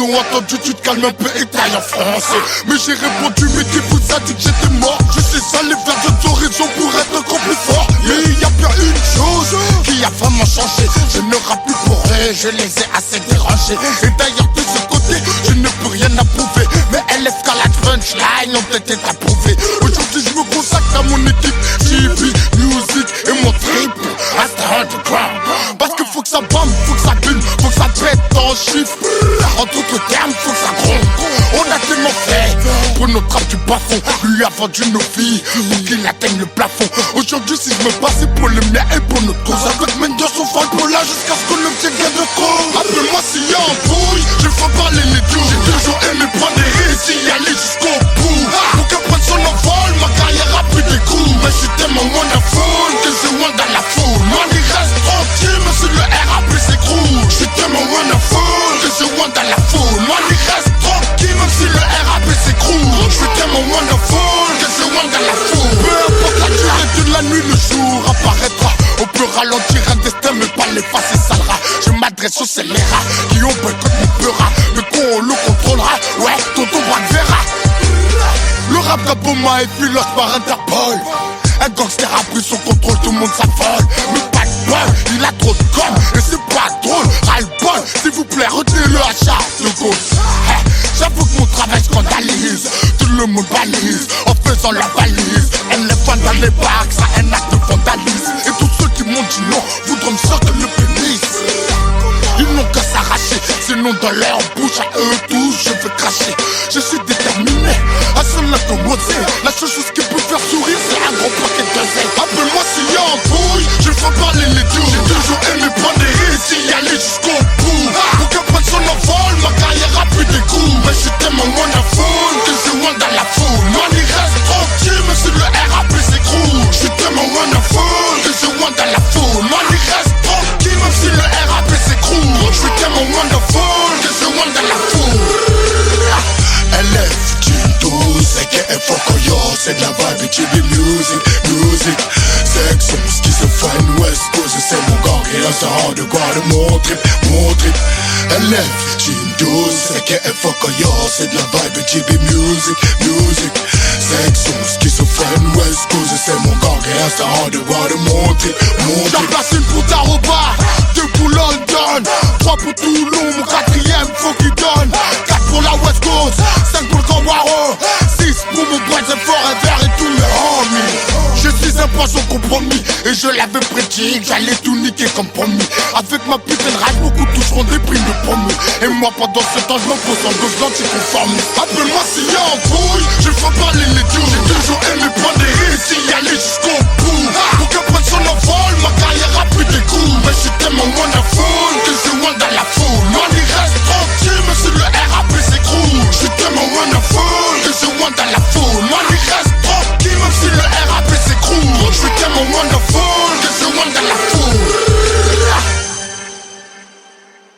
ont entendu, tu te calmes un peu et taille en français. Mais j'ai répondu, mais qui vous a dit que j'étais mort? Je suis allé vers d'autres horizons pour être encore plus fort. Mais il y a bien une chose qui a vraiment changé. Je ne rappe plus pour eux, je les ai assez dérangés. Et d'ailleurs de ce côté, je ne peux rien approuver. Mais LF la punchline ont été approuvés. Aujourd'hui je me consacre à mon équipe JB Music et mon trip Asta Underground. Parce que faut que ça bombe, faut que ça bulle, faut que ça pète en chiffres. En d'autres termes, faut que ça gronde. On a tellement fait pour notre rap du bas-fond. Lui a vendu nos vies pour qu'il atteigne le plafond. Aujourd'hui si je me passe pour le mien et pour notre cause. Avec Mendes on fait pour là jusqu'à ce qu'on obtienne gain de cause. Appelle-moi s'il y a un bouille, je ferai parler les dieux. J'ai toujours aimé prendre des risques, y aller jusqu'au bout. Pour qu'elle prenne son envol, ma carrière a pris des coups. Mais je suis tellement wonderful que je wonder dans la foule. Moi il reste tranquille, mais si le RAP s'écroule. Je suis tellement wonderful que je wonder dans la foule. Moi il reste tranquille, même si le RAP s'écroule. Je suis tellement wonderful que je wonder dans la foule. Peu importe la durée de la nuit, le jour apparaîtra. On peut ralentir un destin mais pas l'effacer, salera. Je m'adresse aux scélérats qui ont boycott mon peurat. Le con on le contrôlera, ouais, tonton Braque verra. Le rap d'Aboma est pilote par Interpol. Un gangster a pris son contrôle, tout le monde s'affole. Mais pas de bol, il a trop de com' et c'est pas drôle. Ras-le-bol, s'il vous plaît, retenez-le à Charles de Gaulle. J'avoue que mon travail scandalise, tout le monde balise en faisant la valise. LF dans les bacs, ça un acte de vandalisme. Et tous ceux qui m'ont dit non voudront me sortir le pénis. Ils n'ont qu'à s'arracher, sinon dans leur bouche à eux tous je veux cracher. Je suis déterminé à se l'accommoder. La seule chose qui peut faire sourire c'est un gros paquet de zèle. Appelle-moi s'il y a un bouille, je ferai parler les dieux. J'ai toujours aimé prendre des risques, y aller jusqu'au bout. Pour qu'elle prenne son envol, ma carrière a pris des coups. Mais je suis tellement wonderful que je wonder dans la foule. Moi il reste tranquille, mais si le RAP s'écroule. Je suis tellement wonderful que je wonder dans la foule. Moi il reste tranquille, même si le RAP s'écroule. Je suis tellement wonderful que je wonder dans la foule. LF, G12, aka Fokoyo, c'est de la vibe JB Music, music. Section, schizophrène, West Coast, c'est mon gang et un sort de quoi de mon trip, mon trip. LF, G12, aka Fokoyo, c'est de la vibe JB Music, music. Section, schizophrène, West Coast, c'est mon gang et un sort de quoi de mon trip, mon trip. J'en place une pour Taroba, 2 pour London, 3 pour Toulon, mon 4ème faut qu'il donne. 4 pour la West Coast, 5 pour le Cambaro, 6 pour mon boîte de forever et tous mes homies. Je suis un poisson compromis et je l'avais prédit que j'allais tout niquer comme promis. Avec ma putain de rage, beaucoup toucheront des primes de promu. Et moi pendant ce temps, je me pose en gauche d'anticonformiste. Appelle-moi s'il y a un bouille, je ferai parler les dieux. J'ai toujours aimé prendre des risques, y aller jusqu'au bout.